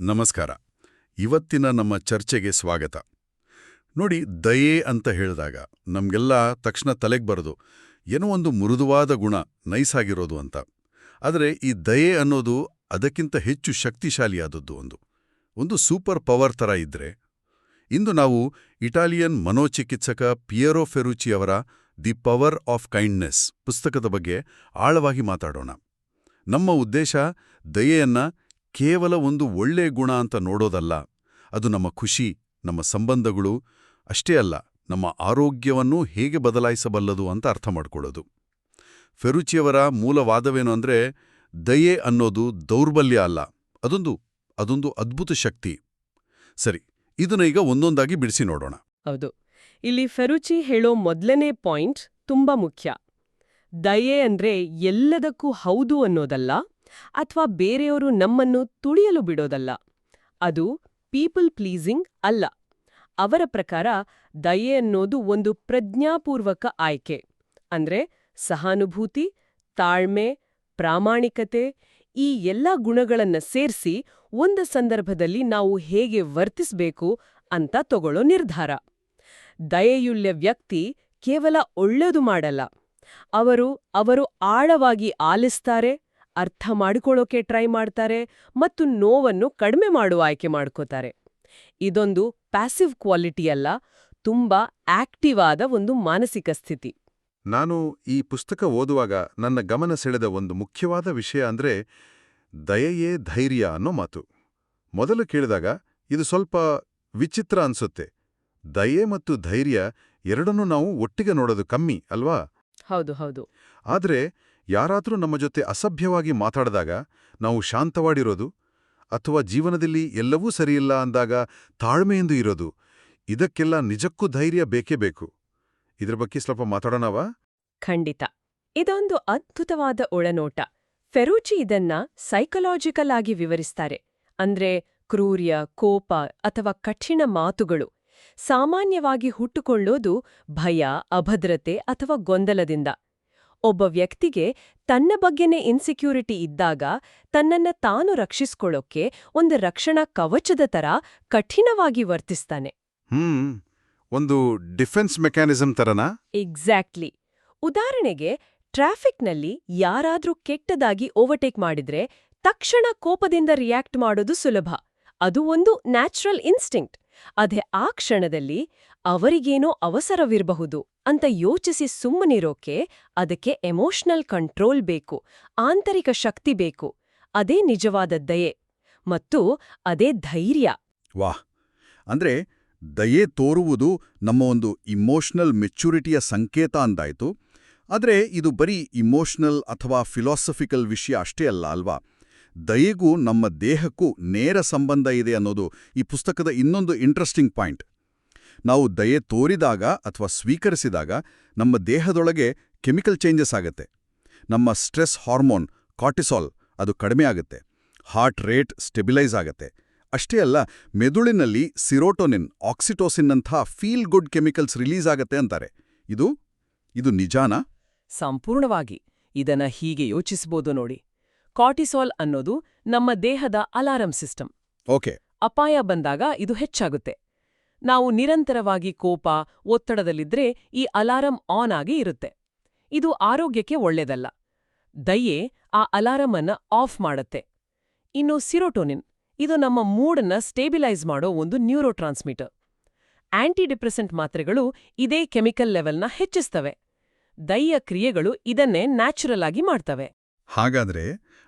ನಮಸ್ಕಾರ. ಇವತ್ತಿನ ನಮ್ಮ ಚರ್ಚೆಗೆ ಸ್ವಾಗತ. ನೋಡಿ, ದಯೆ ಅಂತ ಹೇಳಿದಾಗ ನಮಗೆಲ್ಲ ತಕ್ಷಣ ತಲೆಗೆ ಬರೋದು ಏನೋ ಒಂದು ಮೃದುವಾದ ಗುಣ, ನೈಸಾಗಿರೋದು ಅಂತ. ಆದರೆ ಈ ದಯೆ ಅನ್ನೋದು ಅದಕ್ಕಿಂತ ಹೆಚ್ಚು ಶಕ್ತಿಶಾಲಿಯಾದದ್ದು. ಒಂದು ಸೂಪರ್ ಪವರ್ ಥರ ಇದ್ರೆ. ಇಂದು ನಾವು ಇಟಾಲಿಯನ್ ಮನೋಚಿಕಿತ್ಸಕ ಪಿಯರೋ ಫೆರುಚಿಯವರ ದಿ ಪವರ್ ಆಫ್ ಕೈಂಡ್ನೆಸ್ ಪುಸ್ತಕದ ಬಗ್ಗೆ ಆಳವಾಗಿ ಮಾತಾಡೋಣ. ನಮ್ಮ ಉದ್ದೇಶ ದಯೆಯನ್ನ ಕೇವಲ ಒಂದು ಒಳ್ಳೆ ಗುಣ ಅಂತ ನೋಡೋದಲ್ಲ, ಅದು ನಮ್ಮ ಖುಷಿ, ನಮ್ಮ ಸಂಬಂಧಗಳು ಅಷ್ಟೇ ಅಲ್ಲ, ನಮ್ಮ ಆರೋಗ್ಯವನ್ನೂ ಹೇಗೆ ಬದಲಾಯಿಸಬಲ್ಲದು ಅಂತ ಅರ್ಥ ಮಾಡ್ಕೊಳ್ಳೋದು. ಫೆರುಚಿಯವರ ಮೂಲವಾದವೇನು ಅಂದರೆ, ದಯೆ ಅನ್ನೋದು ದೌರ್ಬಲ್ಯ ಅಲ್ಲ, ಅದೊಂದು ಅದ್ಭುತ ಶಕ್ತಿ. ಸರಿ, ಇದನ್ನ ಈಗ ಒಂದೊಂದಾಗಿ ಬಿಡಿಸಿ ನೋಡೋಣ. ಹೌದು, ಇಲ್ಲಿ ಫೆರುಚಿ ಹೇಳೋ ಮೊದಲನೇ ಪಾಯಿಂಟ್ ತುಂಬಾ ಮುಖ್ಯ. ದಯೆ ಅಂದ್ರೆ ಎಲ್ಲದಕ್ಕೂ ಹೌದು ಅನ್ನೋದಲ್ಲ, ಅಥವಾ ಬೇರೆಯವರು ನಮ್ಮನ್ನು ತುಳಿಯಲು ಬಿಡೋದಲ್ಲ. ಅದು ಪೀಪಲ್ ಪ್ಲೀಸಿಂಗ್ ಅಲ್ಲ. ಅವರ ಪ್ರಕಾರ ದಯೆ ಅನ್ನೋದು ಒಂದು ಪ್ರಜ್ಞಾಪೂರ್ವಕ ಆಯ್ಕೆ. ಅಂದ್ರೆ ಸಹಾನುಭೂತಿ, ತಾಳ್ಮೆ, ಪ್ರಾಮಾಣಿಕತೆ, ಈ ಎಲ್ಲ ಗುಣಗಳನ್ನ ಸೇರಿಸಿ ಒಂದು ಸಂದರ್ಭದಲ್ಲಿ ನಾವು ಹೇಗೆ ವರ್ತಿಸ್ಬೇಕು ಅಂತ ತಗೊಳ್ಳೋ ನಿರ್ಧಾರ. ದಯೆಯುಳ್ಳ ವ್ಯಕ್ತಿ ಕೇವಲ ಒಳ್ಳೆಯದು ಮಾಡಲ್ಲ, ಅವರು ಆಳವಾಗಿ ಆಲಿಸ್ತಾರೆ, ಅರ್ಥ ಮಾಡಿಕೊಳ್ಳೋಕೆ ಟ್ರೈ ಮಾಡ್ತಾರೆ ಮತ್ತು ನೋವನ್ನು ಕಡಿಮೆ ಮಾಡುವ ಆಯ್ಕೆ ಮಾಡ್ಕೋತಾರೆ. ಇದೊಂದು ಪ್ಯಾಸಿವ್ ಕ್ವಾಲಿಟಿ ಅಲ್ಲ, ತುಂಬಾ ಆಕ್ಟಿವ್ ಆದ ಒಂದು ಮಾನಸಿಕ ಸ್ಥಿತಿ. ನಾನು ಈ ಪುಸ್ತಕ ಓದುವಾಗ ನನ್ನ ಗಮನ ಸೆಳೆದ ಒಂದು ಮುಖ್ಯವಾದ ವಿಷಯ ಅಂದ್ರೆ ದಯೆಯೇ ಧೈರ್ಯ ಅನ್ನೋ ಮಾತು. ಮೊದಲು ಕೇಳಿದಾಗ ಇದು ಸ್ವಲ್ಪ ವಿಚಿತ್ರ ಅನ್ಸುತ್ತೆ. ದಯೆ ಮತ್ತು ಧೈರ್ಯ ಎರಡನ್ನೂ ನಾವು ಒಟ್ಟಿಗೆ ನೋಡೋದು ಕಮ್ಮಿ ಅಲ್ವಾ? ಹೌದು. ಆದ್ರೆ ಯಾರಾದ್ರೂ ನಮ್ಮ ಜೊತೆ ಅಸಭ್ಯವಾಗಿ ಮಾತಾಡಿದಾಗ ನಾವು ಶಾಂತವಾಗಿರೋದು, ಅಥವಾ ಜೀವನದಲ್ಲಿ ಎಲ್ಲವೂ ಸರಿಯಿಲ್ಲ ಅಂದಾಗ ತಾಳ್ಮೆಯಿಂದ ಇರೋದು, ಇದಕ್ಕೆಲ್ಲ ನಿಜಕ್ಕೂ ಧೈರ್ಯ ಬೇಕೇ ಬೇಕು. ಇದ್ರ ಬಗ್ಗೆ ಸ್ವಲ್ಪ ಮಾತಾಡೋಣವಾ? ಖಂಡಿತ. ಇದೊಂದು ಅದ್ಭುತವಾದ ಒಳನೋಟ. ಫೆರುಚಿ ಇದನ್ನ ಸೈಕಲಾಜಿಕಲ್ ಆಗಿ ವಿವರಿಸ್ತಾರೆ. ಅಂದ್ರೆ ಕ್ರೂರ್ಯ, ಕೋಪ ಅಥವಾ ಕಠಿಣ ಮಾತುಗಳು ಸಾಮಾನ್ಯವಾಗಿ ಹುಟ್ಟುಕೊಳ್ಳೋದು ಭಯ, ಅಭದ್ರತೆ ಅಥವಾ ಗೊಂದಲದಿಂದ. ಒಬ್ಬ ವ್ಯಕ್ತಿಗೆ ತನ್ನ ಬಗ್ಗೆನೇ ಇನ್ಸೆಕ್ಯೂರಿಟಿ ಇದ್ದಾಗ ತನ್ನನ್ನ ತಾನು ರಕ್ಷಿಸ್ಕೊಳ್ಳೋಕೆ ಒಂದು ರಕ್ಷಣಾ ಕವಚದ ತರ ಕಠಿಣವಾಗಿ ವರ್ತಿಸ್ತಾನೆ. ಒಂದು ಡಿಫೆನ್ಸ್ ಮೆಕ್ಯಾನಿಸಮ್ ತರನಾ? ಎಕ್ಸಾಕ್ಟ್ಲಿ. ಉದಾಹರಣೆಗೆ, ಟ್ರಾಫಿಕ್ನಲ್ಲಿ ಯಾರಾದ್ರೂ ಕೆಟ್ಟದಾಗಿ ಓವರ್ಟೇಕ್ ಮಾಡಿದ್ರೆ ತಕ್ಷಣ ಕೋಪದಿಂದ ರಿಯಾಕ್ಟ್ ಮಾಡೋದು ಸುಲಭ. ಅದು ಒಂದು ನ್ಯಾಚುರಲ್ ಇನ್ಸ್ಟಿಂಕ್ಟ್. ಅದೇ ಆ ಕ್ಷಣದಲ್ಲಿ ಅವರಿಗೇನೋ ಅವಸರವಿರಬಹುದು ಅಂತ ಯೋಚಿಸಿ ಸುಮ್ಮನಿರೋಕೆ ಅದಕ್ಕೆ ಎಮೋಷನಲ್ ಕಂಟ್ರೋಲ್ ಬೇಕು, ಆಂತರಿಕ ಶಕ್ತಿ ಬೇಕು. ಅದೇ ನಿಜವಾದ ದಯೆ ಮತ್ತು ಅದೇ ಧೈರ್ಯ. ವಾಹ್! ಅಂದ್ರೆ ದಯೆ ತೋರುವುದು ನಮ್ಮ ಒಂದು ಇಮೋಷನಲ್ ಮೆಚ್ಯೂರಿಟಿಯ ಸಂಕೇತ ಅಂದಾಯ್ತು. ಆದರೆ ಇದು ಬರೀ ಇಮೋಷನಲ್ ಅಥವಾ ಫಿಲಾಸಫಿಕಲ್ ವಿಷಯ ಅಷ್ಟೇ ಅಲ್ಲ ಅಲ್ವಾ? ದಯೆಗೂ ನಮ್ಮ ದೇಹಕ್ಕೂ ನೇರ ಸಂಬಂಧ ಇದೆ ಅನ್ನೋದು ಈ ಪುಸ್ತಕದ ಇನ್ನೊಂದು ಇಂಟ್ರೆಸ್ಟಿಂಗ್ ಪಾಯಿಂಟ್. ನಾವು ದಯೆ ತೋರಿದಾಗ ಅಥವಾ ಸ್ವೀಕರಿಸಿದಾಗ ನಮ್ಮ ದೇಹದೊಳಗೆ ಕೆಮಿಕಲ್ ಚೇಂಜಸ್ ಆಗತ್ತೆ. ನಮ್ಮ ಸ್ಟ್ರೆಸ್ ಹಾರ್ಮೋನ್ ಕಾರ್ಟಿಸಾಲ್ ಅದು ಕಡಿಮೆ ಆಗುತ್ತೆ, ಹಾರ್ಟ್ ರೇಟ್ ಸ್ಟೆಬಿಲೈಸ್ ಆಗತ್ತೆ. ಅಷ್ಟೇ ಅಲ್ಲ, ಮೆದುಳಿನಲ್ಲಿ ಸಿರೋಟೋನಿನ್, ಆಕ್ಸಿಟೋಸಿನ್ನಂಥ ಫೀಲ್ ಗುಡ್ ಕೆಮಿಕಲ್ಸ್ ರಿಲೀಸ್ ಆಗತ್ತೆ ಅಂತಾರೆ. ಇದು ನಿಜಾನಾ? ಸಂಪೂರ್ಣವಾಗಿ. ಇದನ್ನ ಹೀಗೆ ಯೋಚಿಸಬಹುದು ನೋಡಿ. ಕಾರ್ಟಿಸಾಲ್ ಅನ್ನೋದು ನಮ್ಮ ದೇಹದ ಅಲಾರಂ ಸಿಸ್ಟಮ್. ಓಕೆ. ಅಪಾಯ ಬಂದಾಗ ಇದು ಹೆಚ್ಚಾಗುತ್ತೆ. ನಾವು ನಿರಂತರವಾಗಿ ಕೋಪ, ಒತ್ತಡದಲ್ಲಿದ್ರೆ ಈ ಅಲಾರಂ ಆನ್ ಆಗಿ ಇರುತ್ತೆ. ಇದು ಆರೋಗ್ಯಕ್ಕೆ ಒಳ್ಳೆಯದಲ್ಲ. ದಯೆ ಆ ಅಲಾರಂ ಅನ್ನ ಆಫ್ ಮಾಡತ್ತೆ. ಇನ್ನು ಸಿರೋಟೋನಿನ್, ಇದು ನಮ್ಮ ಮೂಡನ್ನ ಸ್ಟೇಬಿಲೈಸ್ ಮಾಡೋ ಒಂದು ನ್ಯೂರೋ ಟ್ರಾನ್ಸ್ಮಿಟರ್. ಆಂಟಿಡಿಪ್ರೆಸೆಂಟ್ ಮಾತ್ರೆಗಳು ಇದೇ ಕೆಮಿಕಲ್ ಲೆವೆಲ್ನ ಹೆಚ್ಚಿಸ್ತವೆ. ದಯೆಯ ಕ್ರಿಯೆಗಳು ಇದನ್ನೇ ನ್ಯಾಚುರಲ್ ಆಗಿ ಮಾಡ್ತವೆ. ಹಾಗಾದ್ರೆ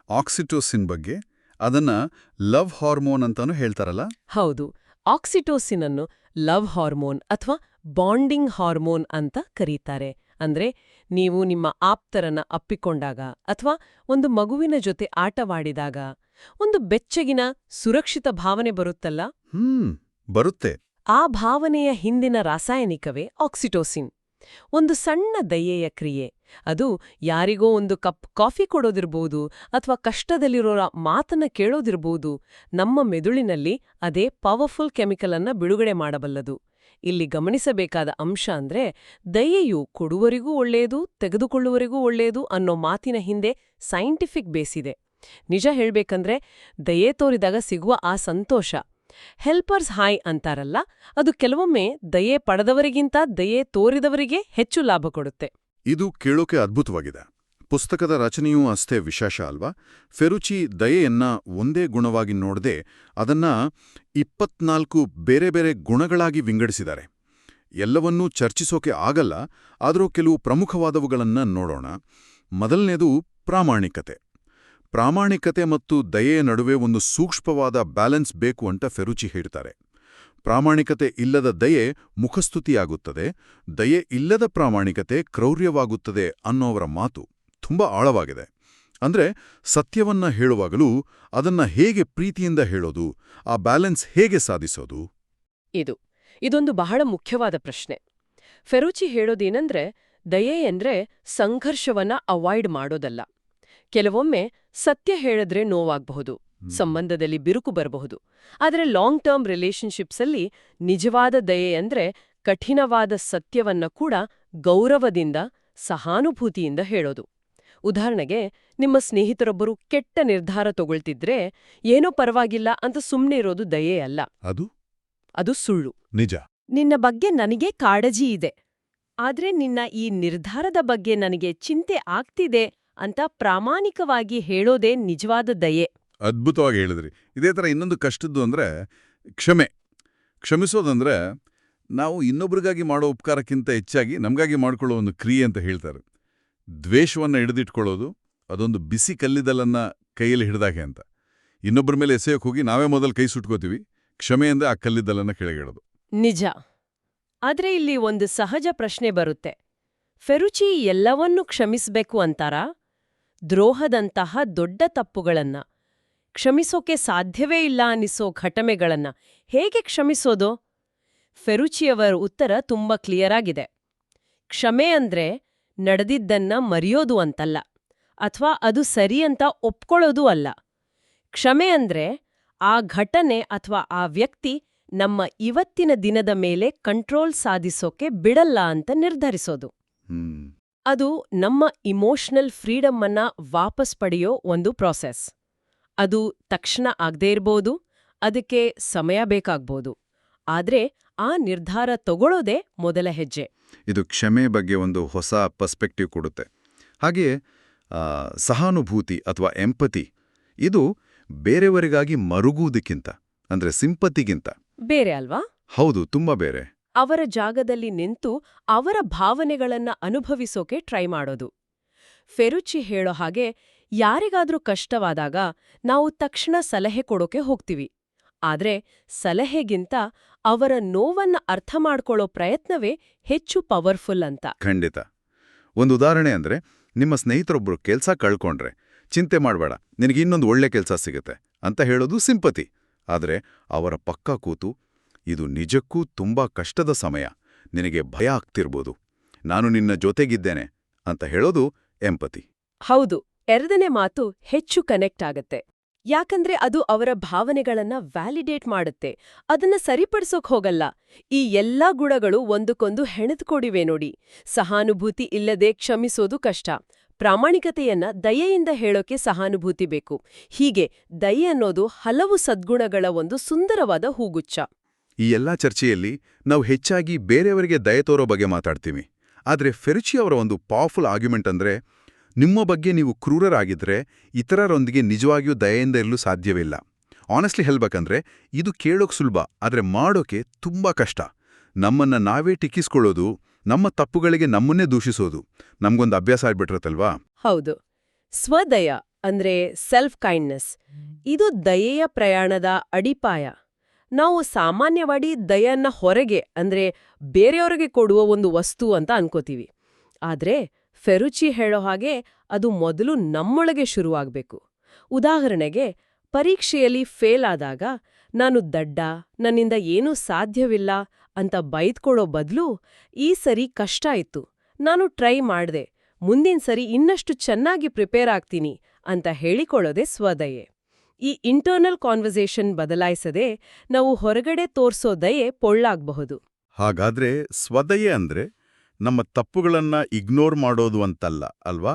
ಆಕ್ಸಿಟೋಸಿನ್ ಬಗ್ಗೆ, ಅದನ್ನ ಲವ್ ಹಾರ್ಮೋನ್ ಅಂತಾನೂ ಹೇಳ್ತಾರಲ್ಲ? ಹೌದು. ಆಕ್ಸಿಟೋಸಿನ್ ಅನ್ನು ಲವ್ ಹಾರ್ಮೋನ್ ಅಥವಾ ಬಾಂಡಿಂಗ್ ಹಾರ್ಮೋನ್ ಅಂತ ಕರೀತಾರೆ. ಅಂದ್ರೆ ನೀವು ನಿಮ್ಮ ಆಪ್ತರನ್ನ ಅಪ್ಪಿಕೊಂಡಾಗ ಅಥವಾ ಒಂದು ಮಗುವಿನ ಜೊತೆ ಆಟವಾಡಿದಾಗ ಒಂದು ಬೆಚ್ಚಗಿನ, ಸುರಕ್ಷಿತ ಭಾವನೆ ಬರುತ್ತಲ್ಲ? ಬರುತ್ತೆ. ಆ ಭಾವನೆಯ ಹಿಂದಿನ ರಾಸಾಯನಿಕವೇ ಆಕ್ಸಿಟೋಸಿನ್. ಒಂದು ಸಣ್ಣ ದಯೆಯ ಕ್ರಿಯೆ. ಅದು ಯಾರಿಗೋ ಒಂದು ಕಪ್ ಕಾಫಿ ಕೊಡೋದಿರ್ಬೋದು ಅಥವಾ ಕಷ್ಟದಲ್ಲಿರೋರ ಮಾತನ್ನ ಕೇಳೋದಿರ್ಬೋದು. ನಮ್ಮ ಮೆದುಳಿನಲ್ಲಿ ಅದೇ ಪವರ್ಫುಲ್ ಕೆಮಿಕಲ್ ಅನ್ನ ಬಿಡುಗಡೆ ಮಾಡಬಲ್ಲದು. ಇಲ್ಲಿ ಗಮನಿಸಬೇಕಾದ ಅಂಶ ಅಂದ್ರೆ ದಯೆಯು ಕೊಡುವರಿಗೂ ಒಳ್ಳೆಯದು, ತೆಗೆದುಕೊಳ್ಳುವರಿಗೂ ಒಳ್ಳೆಯದು ಅನ್ನೋ ಮಾತಿನ ಹಿಂದೆ ಸೈಂಟಿಫಿಕ್ ಬೇಸಿದೆ. ನಿಜ ಹೇಳ್ಬೇಕಂದ್ರೆ ದಯೆ ತೋರಿದಾಗ ಸಿಗುವ ಆ ಸಂತೋಷ, ಹೆಲ್ಪರ್ಸ್ ಹಾಯ್ ಅಂತಾರಲ್ಲ, ಅದು ಕೆಲವೊಮ್ಮೆ ದಯೆ ಪಡೆದವರಿಗಿಂತ ದಯೆ ತೋರಿದವರಿಗೆ ಹೆಚ್ಚು ಲಾಭ ಕೊಡುತ್ತೆ. ಇದು ಕೇಳೋಕೆ ಅದ್ಭುತವಾಗಿದೆ. ಪುಸ್ತಕದ ರಚನೆಯೂ ಅಷ್ಟೇ ವಿಶೇಷ ಅಲ್ವಾ? ಫೆರುಚಿ ದಯೆಯನ್ನ ಒಂದೇ ಗುಣವಾಗಿ ನೋಡದೆ ಅದನ್ನ 24 ಬೇರೆ ಬೇರೆ ಗುಣಗಳಾಗಿ ವಿಂಗಡಿಸಿದ್ದಾರೆ. ಎಲ್ಲವನ್ನೂ ಚರ್ಚಿಸೋಕೆ ಆಗಲ್ಲ, ಆದರೂ ಕೆಲವು ಪ್ರಮುಖವಾದವುಗಳನ್ನ ನೋಡೋಣ. ಮೊದಲನೇದು ಪ್ರಾಮಾಣಿಕತೆ. ಪ್ರಾಮಾಣಿಕತೆ ಮತ್ತು ದಯೆಯ ನಡುವೆ ಒಂದು ಸೂಕ್ಷ್ಮವಾದ ಬ್ಯಾಲೆನ್ಸ್ ಬೇಕು ಅಂತ ಫೆರುಚಿ ಹೇಳ್ತಾರೆ. ಪ್ರಾಮಾಣಿಕತೆ ಇಲ್ಲದ ದಯೆ ಮುಖಸ್ತುತಿಯಾಗುತ್ತದೆ, ದಯೆ ಇಲ್ಲದ ಪ್ರಾಮಾಣಿಕತೆ ಕ್ರೌರ್ಯವಾಗುತ್ತದೆ ಅನ್ನೋವರ ಮಾತು ತುಂಬಾ ಆಳವಾಗಿದೆ. ಅಂದ್ರೆ ಸತ್ಯವನ್ನ ಹೇಳುವಾಗಲೂ ಅದನ್ನ ಹೇಗೆ ಪ್ರೀತಿಯಿಂದ ಹೇಳೋದು, ಆ ಬ್ಯಾಲೆನ್ಸ್ ಹೇಗೆ ಸಾಧಿಸೋದು? ಇದೊಂದು ಬಹಳ ಮುಖ್ಯವಾದ ಪ್ರಶ್ನೆ. ಫೆರುಚಿ ಹೇಳೋದೇನಂದ್ರೆ, ದಯೆ ಅಂದ್ರೆ ಸಂಘರ್ಷವನ್ನ ಅವಾಯ್ಡ್ ಮಾಡೋದಲ್ಲ. ಕೆಲವೊಮ್ಮೆ ಸತ್ಯ ಹೇಳಿದ್ರೆ ನೋವಾಗಬಹುದು, ಸಂಬಂಧದಲ್ಲಿ ಬಿರುಕು ಬರಬಹುದು. ಆದರೆ ಲಾಂಗ್ ಟರ್ಮ್ ರಿಲೇಶನ್ಶಿಪ್ಸಲ್ಲಿ ನಿಜವಾದ ದಯೆ ಅಂದ್ರೆ ಕಠಿಣವಾದ ಸತ್ಯವನ್ನ ಕೂಡ ಗೌರವದಿಂದ, ಸಹಾನುಭೂತಿಯಿಂದ ಹೇಳೋದು. ಉದಾಹರಣೆಗೆ, ನಿಮ್ಮ ಸ್ನೇಹಿತರೊಬ್ಬರು ಕೆಟ್ಟ ನಿರ್ಧಾರ ತಗೊಳ್ತಿದ್ರೆ ಏನೋ ಪರವಾಗಿಲ್ಲ ಅಂತ ಸುಮ್ಮನೆ ಇರೋದು ದಯೆ ಅಲ್ಲ, ಅದು ಸುಳ್ಳು. ನಿಜ. ನಿನ್ನ ಬಗ್ಗೆ ನನಗೆ ಕಾಳಜಿ ಇದೆ, ಆದ್ರೆ ನಿನ್ನ ಈ ನಿರ್ಧಾರದ ಬಗ್ಗೆ ನನಗೆ ಚಿಂತೆ ಆಗ್ತಿದೆ ಅಂತ ಪ್ರಾಮಾಣಿಕವಾಗಿ ಹೇಳೋದೇ ನಿಜವಾದ ದಯೆ. ಅದ್ಭುತವಾಗಿ ಹೇಳಿದ್ರಿ. ಇದೇ ಥರ ಇನ್ನೊಂದು ಕಷ್ಟದ್ದು ಅಂದ್ರೆ ಕ್ಷಮಿಸೋದಂದ್ರೆ ನಾವು ಇನ್ನೊಬ್ರಿಗಾಗಿ ಮಾಡೋ ಉಪಕಾರಕ್ಕಿಂತ ಹೆಚ್ಚಾಗಿ ನಮಗಾಗಿ ಮಾಡ್ಕೊಳ್ಳೋ ಒಂದು ಕ್ರಿಯೆ ಅಂತ ಹೇಳ್ತಾರೆ. ದ್ವೇಷವನ್ನು ಹಿಡಿದಿಟ್ಕೊಳ್ಳೋದು ಅದೊಂದು ಬಿಸಿ ಕಲ್ಲಿದ್ದಲನ್ನ ಕೈಯಲ್ಲಿ ಹಿಡಿದಾಗೆ ಅಂತ. ಇನ್ನೊಬ್ಬರ ಮೇಲೆ ಎಸೆಯೋಕೆ ಹೋಗಿ ನಾವೇ ಮೊದಲು ಕೈ ಸುಟ್ಕೋತೀವಿ. ಕ್ಷಮೆಯಿಂದ ಆ ಕಲ್ಲಿದ್ದಲನ್ನ ಕೆಳಗಿಡೋದು. ನಿಜ. ಆದ್ರೆ ಇಲ್ಲಿ ಒಂದು ಸಹಜ ಪ್ರಶ್ನೆ ಬರುತ್ತೆ. ಫೆರುಚಿ ಎಲ್ಲವನ್ನೂ ಕ್ಷಮಿಸ್ಬೇಕು ಅಂತಾರಾ? ದ್ರೋಹದಂತಹ ದೊಡ್ಡ ತಪ್ಪುಗಳನ್ನ, ಕ್ಷಮಿಸೋಕೆ ಸಾಧ್ಯವೇ ಇಲ್ಲ ಅನ್ನಿಸೋ ಘಟನೆಗಳನ್ನ ಹೇಗೆ ಕ್ಷಮಿಸೋದು? ಫೆರುಚಿಯವರ ಉತ್ತರ ತುಂಬಾ ಕ್ಲಿಯರ್ ಆಗಿದೆ. ಕ್ಷಮೆ ಅಂದ್ರೆ ನಡೆದಿದ್ದನ್ನ ಮರೆಯೋದು ಅಂತಲ್ಲ, ಅಥವಾ ಅದು ಸರಿ ಅಂತ ಒಪ್ಕೊಳ್ಳೋದು ಅಲ್ಲ. ಕ್ಷಮೆ ಅಂದ್ರೆ ಆ ಘಟನೆ ಅಥವಾ ಆ ವ್ಯಕ್ತಿ ನಮ್ಮ ಇವತ್ತಿನ ದಿನದ ಮೇಲೆ ಕಂಟ್ರೋಲ್ ಸಾಧಿಸೋಕೆ ಬಿಡಲ್ಲ ಅಂತ ನಿರ್ಧರಿಸೋದು. ಅದು ನಮ್ಮ ಇಮೋಷನಲ್ ಫ್ರೀಡಮ್ ಅನ್ನ ವಾಪಸ್ ಪಡೆಯೋ ಒಂದು ಪ್ರಾಸೆಸ್. ಅದು ತಕ್ಷಣ ಆಗದೇ ಇರ್ಬೋದು, ಅದಕ್ಕೆ ಸಮಯ ಬೇಕಾಗ್ಬೋದು. ಆದ್ರೆ ಆ ನಿರ್ಧಾರ ತಗೊಳ್ಳೋದೇ ಮೊದಲ ಹೆಜ್ಜೆ. ಇದು ಕ್ಷಮೆ ಬಗ್ಗೆ ಒಂದು ಹೊಸ ಪರ್ಸ್ಪೆಕ್ಟಿವ್ ಕೊಡುತ್ತೆ. ಹಾಗೆಯೇ ಸಹಾನುಭೂತಿ ಅಥವಾ ಎಂಪತಿ, ಇದು ಬೇರೆಯವರಿಗಾಗಿ ಮರುಗುವುದಕ್ಕಿಂತ ಅಂದ್ರೆ ಸಿಂಪತಿಗಿಂತ ಬೇರೆ ಅಲ್ವಾ? ಹೌದು, ತುಂಬಾ ಬೇರೆ. ಅವರ ಜಾಗದಲ್ಲಿ ನಿಂತು ಅವರ ಭಾವನೆಗಳನ್ನ ಅನುಭವಿಸೋಕೆ ಟ್ರೈ ಮಾಡೋದು. ಫೆರುಚಿ ಹೇಳೋ ಹಾಗೆ, ಯಾರಿಗಾದ್ರೂ ಕಷ್ಟವಾದಾಗ ನಾವು ತಕ್ಷಣ ಸಲಹೆ ಕೊಡೋಕೆ ಹೋಗ್ತೀವಿ. ಆದ್ರೆ ಸಲಹೆಗಿಂತ ಅವರ ನೋವನ್ನ ಅರ್ಥ ಮಾಡ್ಕೊಳ್ಳೋ ಪ್ರಯತ್ನವೇ ಹೆಚ್ಚು ಪವರ್ಫುಲ್ ಅಂತ. ಖಂಡಿತ. ಒಂದು ಉದಾಹರಣೆ ಅಂದ್ರೆ, ನಿಮ್ಮ ಸ್ನೇಹಿತರೊಬ್ರು ಕೆಲ್ಸ ಕಳ್ಕೊಂಡ್ರೆ ಚಿಂತೆ ಮಾಡಬೇಡ, ನಿನಗೆ ಇನ್ನೊಂದು ಒಳ್ಳೆ ಕೆಲಸ ಸಿಗುತ್ತೆ ಅಂತ ಹೇಳೋದು ಸಿಂಪತಿ. ಆದ್ರೆ ಅವರ ಪಕ್ಕ ಕೂತು, ಇದು ನಿಜಕ್ಕೂ ತುಂಬಾ ಕಷ್ಟದ ಸಮಯ, ನಿನಗೆ ಭಯ ಆಗ್ತಿರ್ಬೋದು, ನಾನು ನಿನ್ನ ಜೊತೆಗಿದ್ದೇನೆ ಅಂತ ಹೇಳೋದು ಎಂಪತಿ. ಹೌದು, ಎರಡನೇ ಮಾತು ಹೆಚ್ಚು ಕನೆಕ್ಟ್ ಆಗತ್ತೆ. ಯಾಕಂದ್ರೆ ಅದು ಅವರ ಭಾವನೆಗಳನ್ನ ವ್ಯಾಲಿಡೇಟ್ ಮಾಡುತ್ತೆ, ಅದನ್ನ ಸರಿಪಡಿಸೋಕ್ ಹೋಗಲ್ಲ. ಈ ಎಲ್ಲಾ ಗುಣಗಳು ಒಂದಕ್ಕೊಂದು ಹೆಣೆದುಕೊಂಡಿವೆ ನೋಡಿ. ಸಹಾನುಭೂತಿ ಇಲ್ಲದೆ ಕ್ಷಮಿಸೋದು ಕಷ್ಟ. ಪ್ರಾಮಾಣಿಕತೆಯನ್ನ ದಯೆಯಿಂದ ಹೇಳೋಕೆ ಸಹಾನುಭೂತಿ ಬೇಕು. ಹೀಗೆ ದಯೆ ಅನ್ನೋದು ಹಲವು ಸದ್ಗುಣಗಳ ಒಂದು ಸುಂದರವಾದ ಹೂಗುಚ್ಛ. ಈ ಎಲ್ಲಾ ಚರ್ಚೆಯಲ್ಲಿ ನಾವು ಹೆಚ್ಚಾಗಿ ಬೇರೆಯವರಿಗೆ ದಯೆ ತೋರೋ ಬಗ್ಗೆ ಮಾತಾಡ್ತೀವಿ. ಆದ್ರೆ ಫೆರುಚಿ ಅವರ ಒಂದು ಪವರ್ಫುಲ್ ಆರ್ಗ್ಯುಮೆಂಟ್ ಅಂದ್ರೆ, ನಿಮ್ಮ ಬಗ್ಗೆ ನೀವು ಕ್ರೂರರಾಗಿದ್ರೆ ಇತರರೊಂದಿಗೆ ನಿಜವಾಗಿಯೂ ದಯೆಯಿಂದ ಇರಲು ಸಾಧ್ಯವಿಲ್ಲ. ಆನೆಸ್ಟ್ಲಿ ಹೇಳ್ಬೇಕಂದ್ರೆ ಇದು ಕೇಳೋಕ್ ಸುಲಭ, ಆದ್ರೆ ಮಾಡೋಕೆ ತುಂಬಾ ಕಷ್ಟ. ನಮ್ಮನ್ನ ನಾವೇ ಟೀಕಿಸ್ಕೊಳ್ಳೋದು, ನಮ್ಮ ತಪ್ಪುಗಳಿಗೆ ನಮ್ಮನ್ನೇ ದೂಷಿಸೋದು ನಮ್ಗೊಂದು ಅಭ್ಯಾಸ ಆಗ್ಬಿಟ್ರತ್ತಲ್ವಾ? ಹೌದು. ಸ್ವದಯ ಅಂದ್ರೆ ಸೆಲ್ಫ್ ಕೈಂಡ್ನೆಸ್, ಇದು ದಯೆಯ ಪ್ರಯಾಣದ ಅಡಿಪಾಯ. ನಾವು ಸಾಮಾನ್ಯವಾಗಿ ದಯೆಯನ್ನ ಹೊರಗೆ ಅಂದ್ರೆ ಬೇರೆಯವರಿಗೆ ಕೊಡುವ ಒಂದು ವಸ್ತು ಅಂತ ಅನ್ಕೋತೀವಿ. ಆದ್ರೆ ಫೆರುಚಿ ಹೇಳೋ ಹಾಗೆ ಅದು ಮೊದಲು ನಮ್ಮೊಳಗೆ ಶುರುವಾಗಬೇಕು. ಉದಾಹರಣೆಗೆ, ಪರೀಕ್ಷೆಯಲ್ಲಿ ಫೇಲ್ ಆದಾಗ ನಾನು ದಡ್ಡ, ನನ್ನಿಂದ ಏನೂ ಸಾಧ್ಯವಿಲ್ಲ ಅಂತ ಬೈದ್ಕೊಡೋ ಬದಲು, ಈ ಸರಿ ಕಷ್ಟ ಇತ್ತು, ನಾನು ಟ್ರೈ ಮಾಡ್ದೆ, ಮುಂದಿನ ಸರಿ ಇನ್ನಷ್ಟು ಚೆನ್ನಾಗಿ ಪ್ರಿಪೇರ್ ಆಗ್ತೀನಿ ಅಂತ ಹೇಳಿಕೊಳ್ಳೋದೇ ಸ್ವದಯೆ. ಈ ಇಂಟರ್ನಲ್ ಕಾನ್ವರ್ಸೇಷನ್ ಬದಲಾಯಿಸದೆ ನಾವು ಹೊರಗಡೆ ತೋರ್ಸೋ ದಯೆ ಪೊಳ್ಳಾಗಬಹುದು. ಹಾಗಾದ್ರೆ ಸ್ವದಯೆ ಅಂದ್ರೆ ನಮ್ಮ ತಪ್ಪುಗಳನ್ನ ಇಗ್ನೋರ್ ಮಾಡೋದು ಅಂತಲ್ಲ ಅಲ್ವಾ?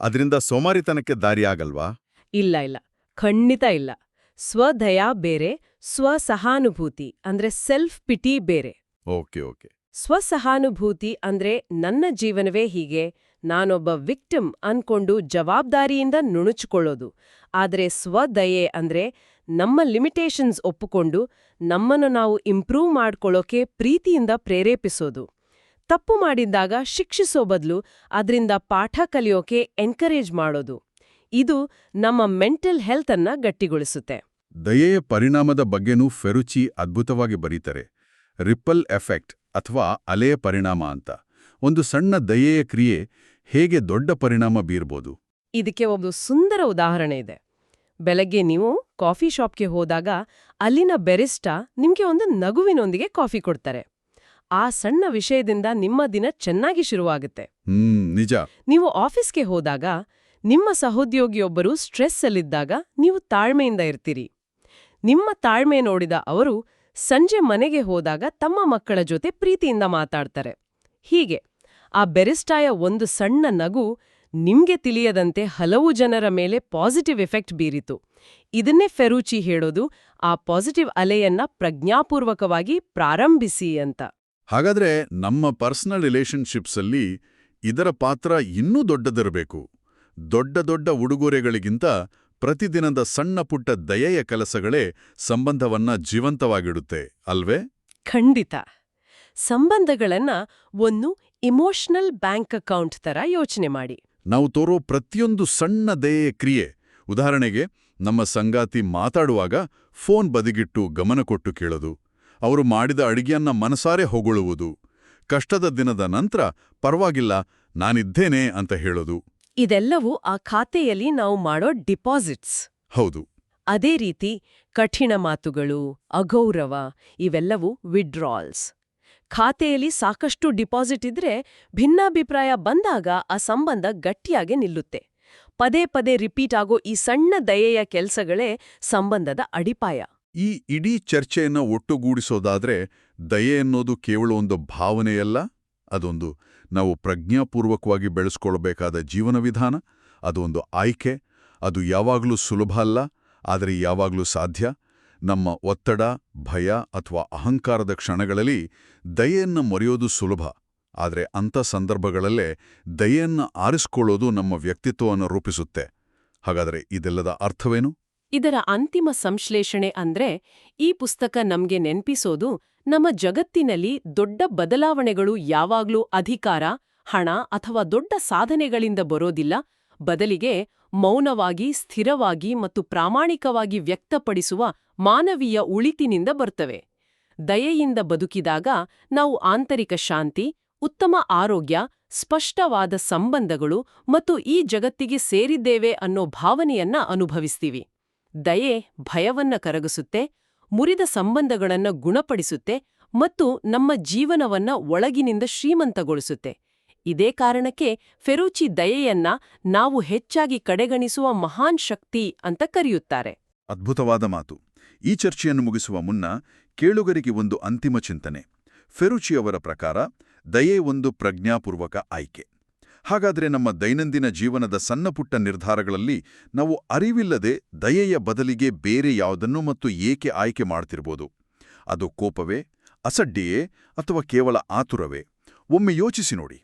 ಅದರಿಂದ ಸೋಮಾರಿತನಕ್ಕೆ ದಾರಿಯಾಗಲ್ವಾ? ಇಲ್ಲ, ಖಂಡಿತ ಇಲ್ಲ. ಸ್ವದಯಾ ಬೇರೆ, ಸ್ವಸಹಾನುಭೂತಿ ಅಂದ್ರೆ ಸೆಲ್ಫ್ ಪಿಟಿ ಬೇರೆ. ಓಕೆ. ಸ್ವಸಹಾನುಭೂತಿ ಅಂದ್ರೆ ನನ್ನ ಜೀವನವೇ ಹೀಗೆ, ನಾನೊಬ್ಬ ವಿಕ್ಟಿಮ್ ಅನ್ಕೊಂಡು ಜವಾಬ್ದಾರಿಯಿಂದ ನುಣುಚಿಕೊಳ್ಳೋದು. ಆದ್ರೆ ಸ್ವದಯೆ ಅಂದ್ರೆ ನಮ್ಮ ಲಿಮಿಟೇಷನ್ಸ್ ಒಪ್ಪುಕೊಂಡು ನಮ್ಮನ್ನು ನಾವು ಇಂಪ್ರೂವ್ ಮಾಡ್ಕೊಳ್ಳೋಕೆ ಪ್ರೀತಿಯಿಂದ ಪ್ರೇರೇಪಿಸೋದು. ತಪ್ಪು ಮಾಡಿದ್ದಾಗ ಶಿಕ್ಷಿಸೋ ಬದಲು ಅದರಿಂದ ಪಾಠ ಕಲಿಯೋಕೆ ಎನ್ಕರೇಜ್ ಮಾಡೋದು. ಇದು ನಮ್ಮ ಮೆಂಟಲ್ ಹೆಲ್ತ್ ಅನ್ನ ಗಟ್ಟಿಗೊಳಿಸುತ್ತೆ. ದಯೆಯ ಪರಿಣಾಮದ ಬಗ್ಗೆನೂ ಫೆರುಚಿ ಅದ್ಭುತವಾಗಿ ಬರೀತಾರೆ. ರಿಪ್ಪಲ್ ಎಫೆಕ್ಟ್ ಅಥವಾ ಅಲೆಯ ಪರಿಣಾಮ ಅಂತ. ಒಂದು ಸಣ್ಣ ದಯೆಯ ಕ್ರಿಯೆ ಹೇಗೆ ದೊಡ್ಡ ಪರಿಣಾಮ ಬೀರ್ಬೋದು. ಇದಕ್ಕೆ ಒಂದು ಸುಂದರ ಉದಾಹರಣೆ ಇದೆ. ಬೆಳಗ್ಗೆ ನೀವು ಕಾಫಿ ಶಾಪ್ಗೆ ಹೋದಾಗ ಅಲ್ಲಿನ ಬೆರಿಸ್ಟಾ ನಿಮ್ಗೆ ಒಂದು ನಗುವಿನೊಂದಿಗೆ ಕಾಫಿ ಕೊಡ್ತಾರೆ. ಆ ಸಣ್ಣ ವಿಷಯದಿಂದ ನಿಮ್ಮ ದಿನ ಚೆನ್ನಾಗಿ ಶುರುವಾಗುತ್ತೆ. ನಿಜ. ನೀವು ಆಫೀಸ್ಗೆ ಹೋದಾಗ ನಿಮ್ಮ ಸಹೋದ್ಯೋಗಿಯೊಬ್ಬರು ಸ್ಟ್ರೆಸ್ ಅಲ್ಲಿದ್ದಾಗ ನೀವು ತಾಳ್ಮೆಯಿಂದ ಇರ್ತೀರಿ. ನಿಮ್ಮ ತಾಳ್ಮೆ ನೋಡಿದ ಅವರು ಸಂಜೆ ಮನೆಗೆ ಹೋದಾಗ ತಮ್ಮ ಮಕ್ಕಳ ಜೊತೆ ಪ್ರೀತಿಯಿಂದ ಮಾತಾಡ್ತಾರೆ. ಹೀಗೆ ಆ ಬೆರಿಸ್ಟಾಯ ಒಂದು ಸಣ್ಣ ನಗು ನಿಮ್ಗೆ ತಿಳಿಯದಂತೆ ಹಲವು ಜನರ ಮೇಲೆ ಪಾಸಿಟಿವ್ ಎಫೆಕ್ಟ್ ಬೀರಿತು. ಇದನ್ನೇ ಫೆರುಚಿ ಹೇಳೋದು, ಆ ಪಾಸಿಟಿವ್ ಅಲೆಯನ್ನ ಪ್ರಜ್ಞಾಪೂರ್ವಕವಾಗಿ ಪ್ರಾರಂಭಿಸಿ ಅಂತ. ಹಾಗಾದ್ರೆ ನಮ್ಮ ಪರ್ಸನಲ್ ರಿಲೇಶನ್ಶಿಪ್ಸಲ್ಲಿ ಇದರ ಪಾತ್ರ ಇನ್ನೂ ದೊಡ್ಡದಿರಬೇಕು. ದೊಡ್ಡ ಉಡುಗೊರೆಗಳಿಗಿಂತ ಪ್ರತಿದಿನದ ಸಣ್ಣ ಪುಟ್ಟ ದಯೆಯ ಕೆಲಸಗಳೇ ಸಂಬಂಧವನ್ನ ಜೀವಂತವಾಗಿಡುತ್ತೆ ಅಲ್ವೇ? ಖಂಡಿತ. ಸಂಬಂಧಗಳನ್ನ ಒಂದು ಇಮೋಷನಲ್ ಬ್ಯಾಂಕ್ ಅಕೌಂಟ್ ತರ ಯೋಚನೆ ಮಾಡಿ. ನಾವು ತೋರೋ ಪ್ರತಿಯೊಂದು ಸಣ್ಣ ದಯೆಯ ಕ್ರಿಯೆ, ಉದಾಹರಣೆಗೆ ನಮ್ಮ ಸಂಗಾತಿ ಮಾತಾಡುವಾಗ ಫೋನ್ ಬದಿಗಿಟ್ಟು ಗಮನ ಕೊಟ್ಟು ಕೇಳೋದು, ಅವರು ಮಾಡಿದ ಅಡಿಗೆಯನ್ನ ಮನಸಾರೆ ಹೊಗಳುವುದು, ಕಷ್ಟದ ದಿನದ ನಂತರ ಪರವಾಗಿಲ್ಲ ನಾನಿದ್ದೇನೆ ಅಂತ ಹೇಳೋದು. ಇದೆಲ್ಲವೂ ಆ ಖಾತೆಯಲ್ಲಿ ನಾವು ಮಾಡೋ ಡಿಪಾಸಿಟ್ಸ್. ಹೌದು. ಅದೇ ರೀತಿ ಕಠಿಣ ಮಾತುಗಳು, ಅಗೌರವ ಇವೆಲ್ಲವೂ ವಿಡ್ರಾಲ್ಸ್. ಖಾತೆಯಲ್ಲಿ ಸಾಕಷ್ಟು ಡಿಪಾಸಿಟ್ ಇದ್ರೆ ಭಿನ್ನಾಭಿಪ್ರಾಯ ಬಂದಾಗ ಆ ಸಂಬಂಧ ಗಟ್ಟಿಯಾಗಿ ನಿಲ್ಲುತ್ತೆ. ಪದೇ ರಿಪೀಟ್ ಆಗೋ ಈ ಸಣ್ಣ ದಯೆಯ ಕೆಲಸಗಳೇ ಸಂಬಂಧದ ಅಡಿಪಾಯ. ಈ ಇಡೀ ಚರ್ಚೆಯನ್ನ ಒಟ್ಟುಗೂಡಿಸೋದಾದ್ರೆ ದಯೆ ಅನ್ನೋದು ಕೇವಲ ಒಂದು ಭಾವನೆಯಲ್ಲ, ಅದೊಂದು ನಾವು ಪ್ರಜ್ಞಾಪೂರ್ವಕವಾಗಿ ಬೆಳೆಸ್ಕೊಳ್ಬೇಕಾದ ಜೀವನ ವಿಧಾನ. ಅದೊಂದು ಆಯ್ಕೆ. ಅದು ಯಾವಾಗಲೂ ಸುಲಭ ಅಲ್ಲ, ಆದರೆ ಯಾವಾಗಲೂ ಸಾಧ್ಯ. ನಮ್ಮ ಒತ್ತಡ, ಭಯ ಅಥವಾ ಅಹಂಕಾರದ ಕ್ಷಣಗಳಲ್ಲಿ ದಯೆಯನ್ನ ಮೊರೆಯೋದು ಸುಲಭ. ಆದರೆ ಅಂಥ ಸಂದರ್ಭಗಳಲ್ಲೇ ದಯೆಯನ್ನ ಆರಿಸ್ಕೊಳ್ಳೋದು ನಮ್ಮ ವ್ಯಕ್ತಿತ್ವವನ್ನು ರೂಪಿಸುತ್ತೆ. ಹಾಗಾದರೆ ಇದೆಲ್ಲದ ಅರ್ಥವೇನು? ಇದರ ಅಂತಿಮ ಸಂಶ್ಲೇಷಣೆ ಅಂದ್ರೆ, ಈ ಪುಸ್ತಕ ನಮ್ಗೆ ನೆನ್ಪಿಸೋದು, ನಮ್ಮ ಜಗತ್ತಿನಲ್ಲಿ ದೊಡ್ಡ ಬದಲಾವಣೆಗಳು ಯಾವಾಗ್ಲೂ ಅಧಿಕಾರ, ಹಣ ಅಥವಾ ದೊಡ್ಡ ಸಾಧನೆಗಳಿಂದ ಬರೋದಿಲ್ಲ. ಬದಲಿಗೆ ಮೌನವಾಗಿ, ಸ್ಥಿರವಾಗಿ ಮತ್ತು ಪ್ರಾಮಾಣಿಕವಾಗಿ ವ್ಯಕ್ತಪಡಿಸುವ ಮಾನವೀಯ ಉಳಿತಿನಿಂದ ಬರ್ತವೆ. ದಯೆಯಿಂದ ಬದುಕಿದಾಗ ನಾವು ಆಂತರಿಕ ಶಾಂತಿ, ಉತ್ತಮ ಆರೋಗ್ಯ, ಸ್ಪಷ್ಟವಾದ ಸಂಬಂಧಗಳು ಮತ್ತು ಈ ಜಗತ್ತಿಗೆ ಸೇರಿದ್ದೇವೆ ಅನ್ನೋ ಭಾವನೆಯನ್ನ ಅನುಭವಿಸ್ತೀವಿ. ದಯೆ ಭಯವನ್ನ ಕರಗಿಸುತ್ತೆ, ಮುರಿದ ಸಂಬಂಧಗಳನ್ನ ಗುಣಪಡಿಸುತ್ತೆ ಮತ್ತು ನಮ್ಮ ಜೀವನವನ್ನ ಒಳಗಿನಿಂದ ಶ್ರೀಮಂತಗೊಳಿಸುತ್ತೆ. ಇದೇ ಕಾರಣಕ್ಕೆ ಫೆರುಚಿ ದಯೆಯನ್ನ ನಾವು ಹೆಚ್ಚಾಗಿ ಕಡೆಗಣಿಸುವ ಮಹಾನ್ ಶಕ್ತಿ ಅಂತ ಕರೆಯುತ್ತಾರೆ. ಅದ್ಭುತವಾದ ಮಾತು. ಈ ಚರ್ಚೆಯನ್ನು ಮುಗಿಸುವ ಮುನ್ನ ಕೇಳುಗರಿಗೆ ಒಂದು ಅಂತಿಮ ಚಿಂತನೆ. ಫೆರುಚಿಯವರ ಪ್ರಕಾರ ದಯೆ ಒಂದು ಪ್ರಜ್ಞಾಪೂರ್ವಕ ಆಯ್ಕೆ. ಹಾಗಾದರೆ ನಮ್ಮ ದೈನಂದಿನ ಜೀವನದ ಸಣ್ಣಪುಟ್ಟ ನಿರ್ಧಾರಗಳಲ್ಲಿ ನಾವು ಅರಿವಿಲ್ಲದೆ ದಯೆಯ ಬದಲಿಗೆ ಬೇರೆ ಯಾವುದನ್ನು ಮತ್ತು ಏಕೆ ಆಯ್ಕೆ ಮಾಡ್ತಿರ್ಬೋದು? ಅದು ಕೋಪವೇ, ಅಸಡ್ಡೆಯೇ ಅಥವಾ ಕೇವಲ ಆತುರವೇ? ಒಮ್ಮೆ ಯೋಚಿಸಿ ನೋಡಿ.